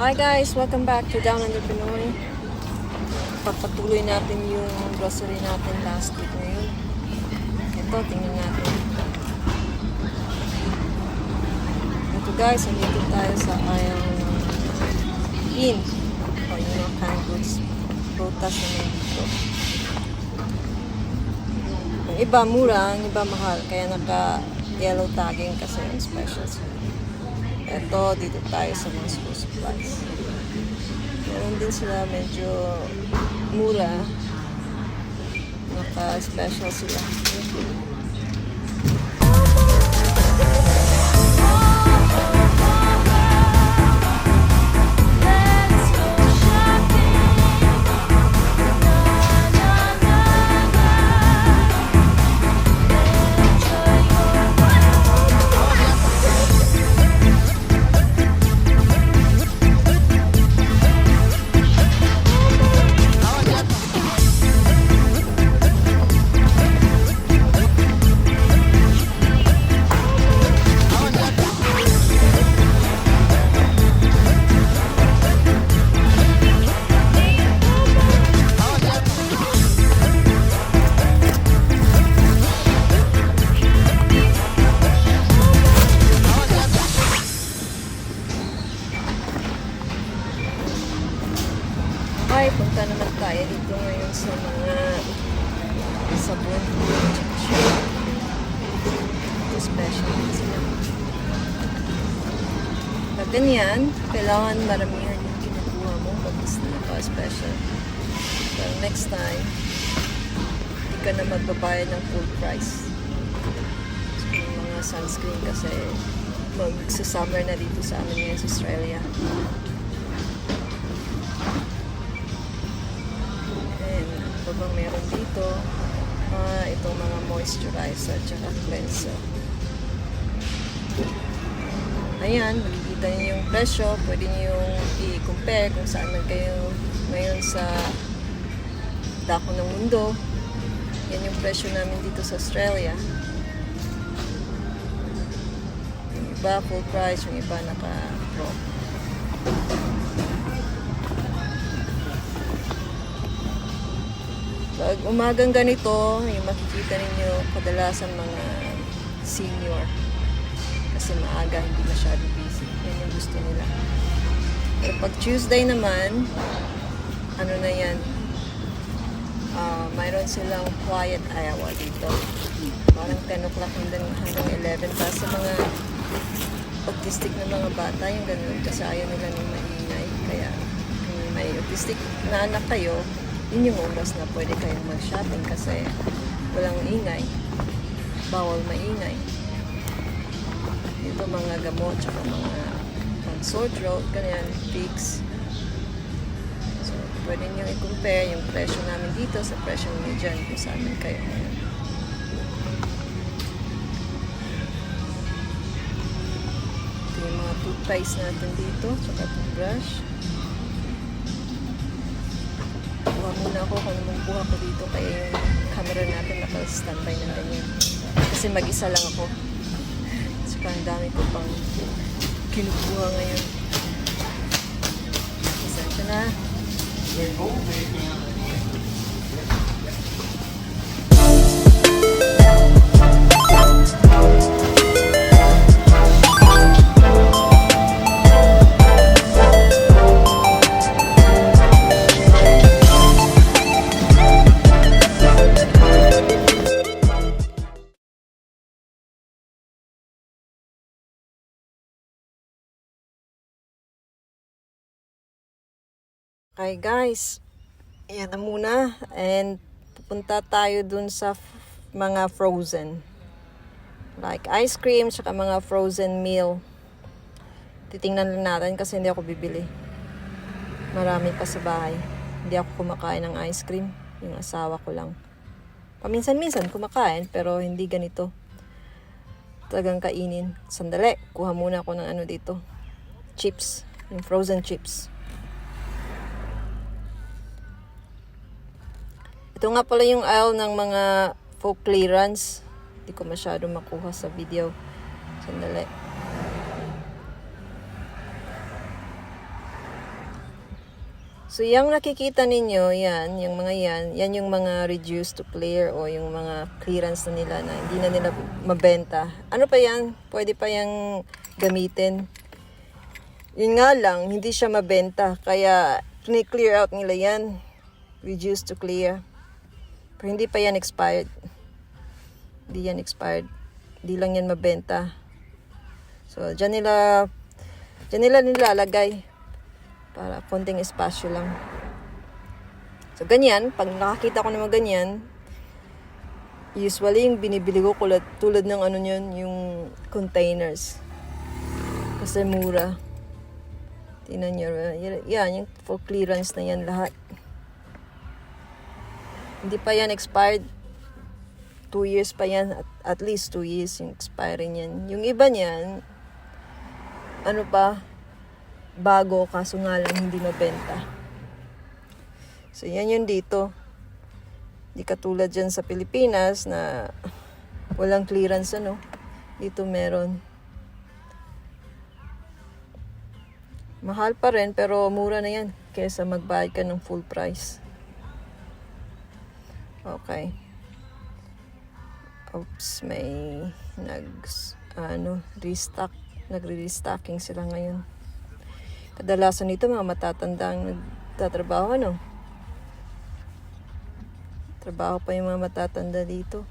Hi guys! Welcome back to Down Under Pinoy. Pagpatuloy natin yung grocery natin last week ngayon. Ito, tingnan natin. Ito guys, andito tayo sa aisle ng in. O yung mga canned goods. Prutas naman dito. Yung iba mura, yung iba mahal. Kaya naka-yellow tagging kasi yung specials. Ito, dito tayo sa mga school supplies. Meron din sila medyo mura. Naka-special sila. Ay, punta naman tayo dito ngayon sa mga sabon. Special din sila. Pag ganyan, kailangan maramihan yung kinukuha mo pag naka-special. Pero next time, hindi ka na magbabayad ng full price. So, yung mga sunscreen kasi magsa-summer na dito sa amin ngayon sa Australia. Bang meron dito itong mga moisturizer at cleanser. Ayan, makikita niyo yung presyo. Pwede niyo yung i-compare kung saan man kayo ngayon sa dako ng mundo. Yan yung presyo namin dito sa Australia. Yung iba full price, yung iba naka-pro. Pag umagang ganito, yung makikita ninyo kadalasan mga senior. Kasi maaga, hindi masyado busy. Yan yung gusto nila. Pero pag Tuesday naman, ano na yan, mayroon silang quiet hour dito. Parang 10 o'clock hanggang 11. Para sa mga autistic na mga bata, yung ganun. Kasi ayaw nila ng maingay. Kaya kung may autistic na anak kayo, yun yung oras na pwede kayong mag-shopping kasi walang ingay. Bawal maingay. Ito mga gamot, tsaka mga sore throat, ganyan, Vicks. So, pwede nyo i-compare yung presyo namin dito sa presyo nyo dyan kung saan man kayo. Ito yung mga toothpaste natin dito, tsaka toothbrush. Buha muna ako kung anong buha ko dito kaya yung camera natin naka-standby na ganyan. Kasi mag-isa lang ako. Saka ang dami ko pang kinukuha ngayon. Isensya na. Okay guys, ayan na muna and pupunta tayo dun sa mga frozen like ice cream saka mga frozen meal. Titingnan lang natin kasi hindi ako bibili, marami pa sa bahay. Hindi ako kumakain ng ice cream, yung asawa ko lang. Paminsan-minsan kumakain pero hindi ganito talagang kainin. Sandali, kuha muna ako ng ano dito, chips, yung frozen chips. Ito nga pala yung aisle ng mga folk clearance. Hindi ko masyado makuha sa video. Sandali. So, yung nakikita ninyo, yan, yung mga yan yung mga reduced to clear o yung mga clearance na nila na hindi na nila mabenta. Ano pa yan? Pwede pa yung gamitin. Yun nga lang, hindi siya mabenta. Kaya, clear out nila yan. Reduced to clear. Pero hindi pa yan expired. Hindi yan expired. Hindi lang yan mabenta. So, dyan nila nilalagay. Para konting espasyo lang. So, ganyan. Pag nakakita ko naman ganyan, usually yung binibili ko tulad ng ano yun, yung containers. Kasi mura. Tingnan nyo. Yan, yung for clearance na yan lahat. Hindi pa yan expired. 2 years pa yan. At least 2 years yung expiring yan. Yung iba niyan, ano pa, bago, kaso nga lang hindi mabenta. So, yan yun dito. Di katulad dyan sa Pilipinas na walang clearance, ano. Dito meron. Mahal pa rin, pero mura na yan kaysa magbayad ka ng full price. Okay. Oops, may restock. Nagre-restocking sila ngayon. Kadalasan nito mga matatanda ang nagtatrabaho, ano? Trabaho pa yung mga matatanda dito.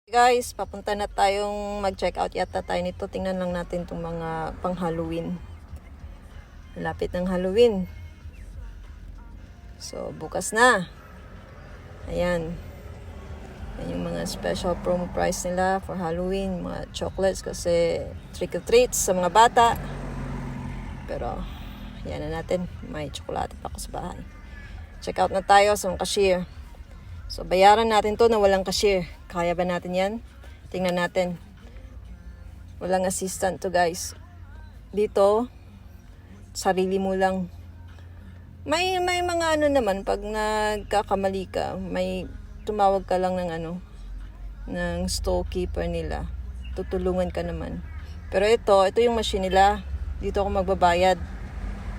Guys, papunta na tayong mag-check out yata tayo nito. Tingnan lang natin itong mga pang Halloween. Malapit ng Halloween. So, bukas na. Ayan. Yan yung mga special promo price nila for Halloween. Mga chocolates kasi trick or treats sa mga bata. Pero, yan na natin. May tsokolate pa ako sa bahay. Check out na tayo sa mga cashier. So, bayaran natin to na walang cashier. Kaya ba natin yan? Tingnan natin. Walang assistant to, guys. Dito, sarili mo lang. May mga ano naman, pag nagkakamali ka, may tumawag ka lang ng storekeeper nila. Tutulungan ka naman. Pero ito yung machine nila. Dito ako magbabayad.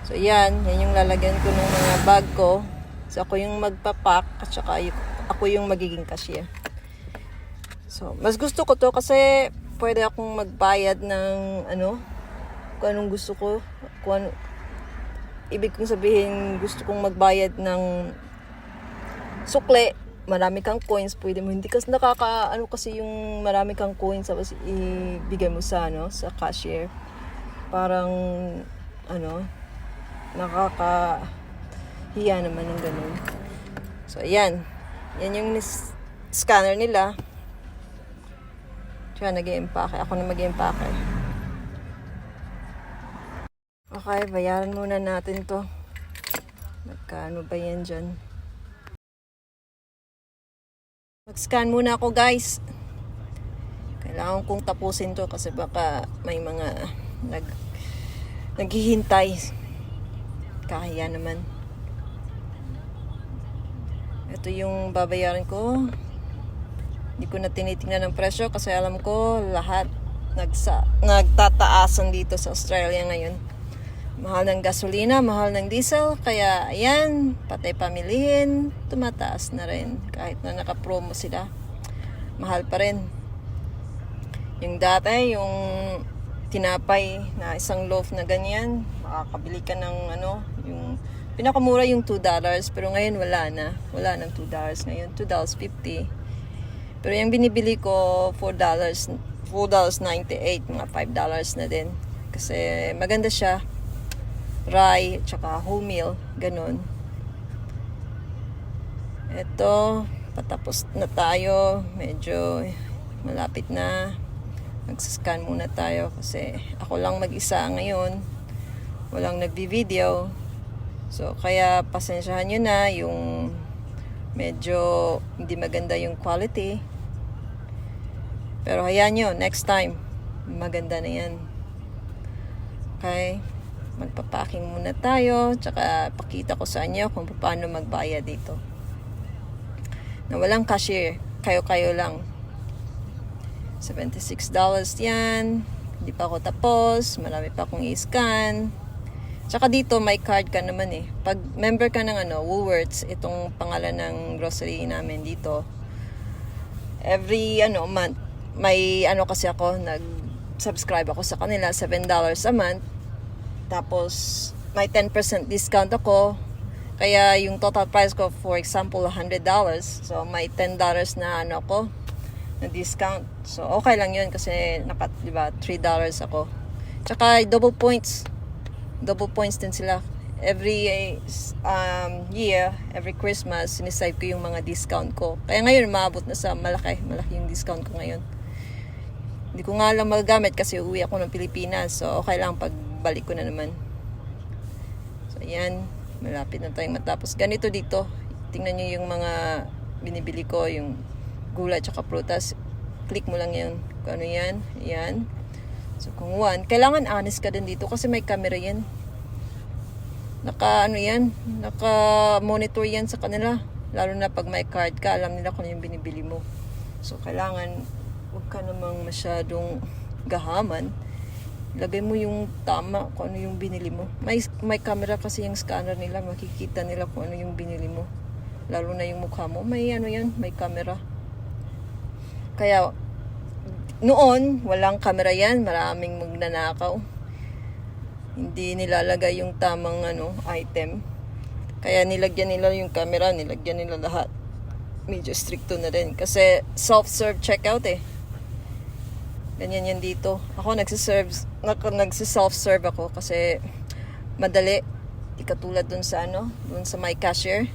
So, yan yung lalagyan ko ng mga bag ko. So, ako yung magpapak at saka ako yung magiging cashier. So, mas gusto ko to kasi pwede akong magbayad ng kung anong gusto ko. Ibig kong sabihin, gusto kong magbayad ng sukle. Marami kang coins, pwede mo. Hindi kasi kasi yung marami kang coins tapos ibigay mo sa cashier. Parang nakakahiya naman ng ganun. So, yan yung scanner nila. Tsaka nag-i-empake. Ako na mag-i-empake. Okay, bayaran muna natin to. Magkano ba yan dyan? Mag-scan muna ako, guys. Kailangan kong tapusin to kasi baka may mga naghihintay. Kahiya naman. Ito yung babayaran ko. Hindi ko na tinitingnan ng presyo kasi alam ko lahat nagtataasan dito sa Australia ngayon. Mahal ng gasolina, mahal ng diesel. Kaya ayan, patay pamilihin, tumataas na rin. Kahit na naka-promo sila, mahal pa rin. Yung dati, yung tinapay na isang loaf na ganyan, makakabili ka ng yung pinakamura yung $2, pero ngayon wala ng $2 ngayon, $2.50. Pero yung binibili ko, $4.98, mga $5 na din. Kasi maganda siya. Rye, tsaka wholemeal, ganun. Ito, patapos na tayo. Medyo malapit na. Magsascan muna tayo kasi ako lang mag-isa ngayon. Walang nagbi-video. So, kaya pasensyahan nyo na yung medyo hindi maganda yung quality. Pero hayaan nyo, next time, maganda na yan. Okay? Magpapacking muna tayo. Tsaka pakita ko sa inyo kung paano magbayad dito. na walang cashier. Kayo-kayo lang. $76 yan. Hindi pa ako tapos. Marami pa akong i-scan. Tsaka dito, may card ka naman eh. Pag member ka ng Woolworths, itong pangalan ng grocery namin dito, every month, may kasi ako, nag-subscribe ako sa kanila, $7 a month. Tapos, may 10% discount ako. Kaya yung total price ko, for example, $100. So, may $10 na ako, na discount. So, okay lang yun kasi diba, $3 ako. Tsaka, double points. Double points din sila. Every year, every Christmas, sinisave ko yung mga discount ko. Kaya ngayon, maabot na sa malaki yung discount ko ngayon. Hindi ko nga lang magagamit kasi uwi ako ng Pilipinas. So, okay lang pag balik ko na naman. So, ayan. Malapit na tayong matapos. Ganito dito. Tingnan nyo yung mga binibili ko, yung gulay tsaka prutas. Click mo lang yan. Kung ano yan. Ayan. So, kung kailangan honest ka din dito kasi may camera yan. Naka-monitor yan sa kanila. Lalo na pag may card ka, alam nila kung ano yung binibili mo. So, kailangan huwag ka namang masyadong gahaman. Lagay mo yung tama kung ano yung binili mo. May camera kasi yung scanner nila. Makikita nila kung ano yung binili mo. Lalo na yung mukha mo. May may camera. Kaya, noon, walang camera yan. Maraming magnanakaw. Hindi nilalagay yung tamang item. Kaya nilagyan nila yung camera. Nilagyan nila lahat. Medyo stricto na rin. Kasi self-serve checkout eh. Ganyan yan dito. Ako nagsiself-serve ako kasi madali. Di katulad dun sa dun sa my cashier.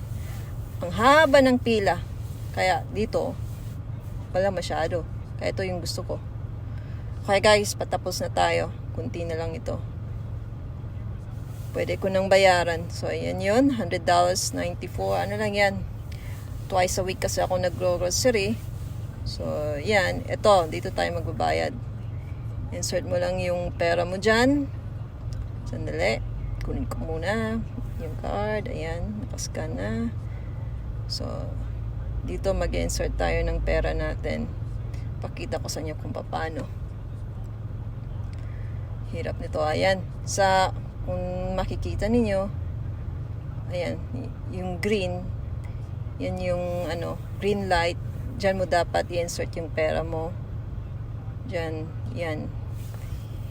Ang haba ng pila. Kaya dito, wala masyado. Kaya ito yung gusto ko. Kaya guys, patapos na tayo. Kunti na lang ito. Pwede ko nang bayaran. So, ayan yun. $100.94. Ano lang yan. Twice a week kasi ako nag-grocery. So, yan. Ito, dito tayo magbabayad. Insert mo lang yung pera mo dyan. Sandali. Kunin ko muna yung card. Ayan, nakascan na. So, dito mag-insert tayo ng pera natin. Pakita ko sa inyo kung paano. Hirap nito. Ayan. Kung makikita ninyo, ayan, yung green, yan yung green light. Diyan mo dapat i-insert yung pera mo. Diyan, yan.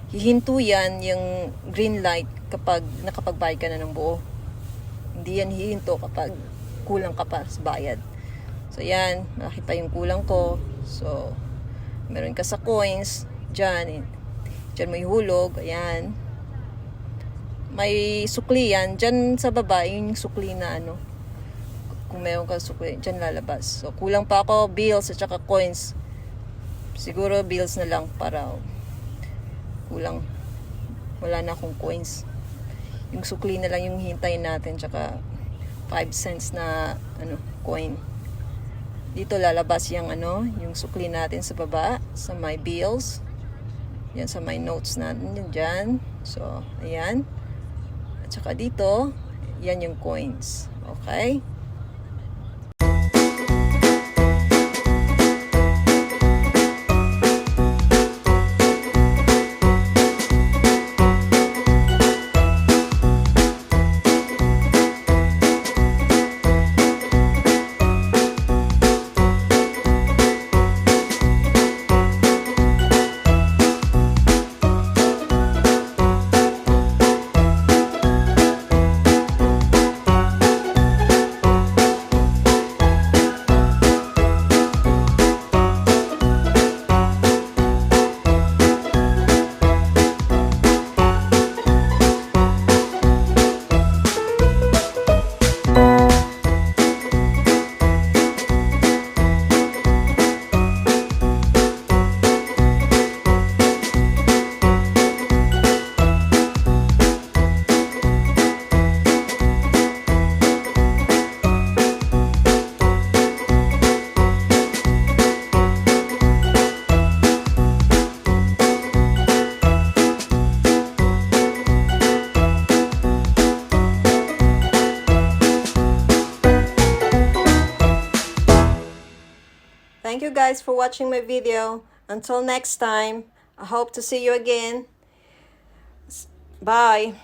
Hihinto yan yung green light kapag nakapagbayad ka na ng buo. Hindi yan hihinto kapag kulang ka pa sa bayad. So, yan. Malaki pa yung kulang ko. So, meron ka sa coins. Diyan mo ihulog. Ayan. May sukli yan. Diyan sa baba, yung sukli na kung meron ka sukli, dyan lalabas. So, kulang pa ako, bills at saka coins. Siguro bills na lang para kulang. Wala na akong coins. Yung sukli na lang yung hintayin natin, tsaka 5 cents na coin. Dito lalabas yung yung sukli natin sa baba, sa my bills. Yan sa my notes natin, yan dyan. So, ayan. At saka dito, yan yung coins. Okay? Thank you guys for watching my video. Until next time, I hope to see you again. Bye.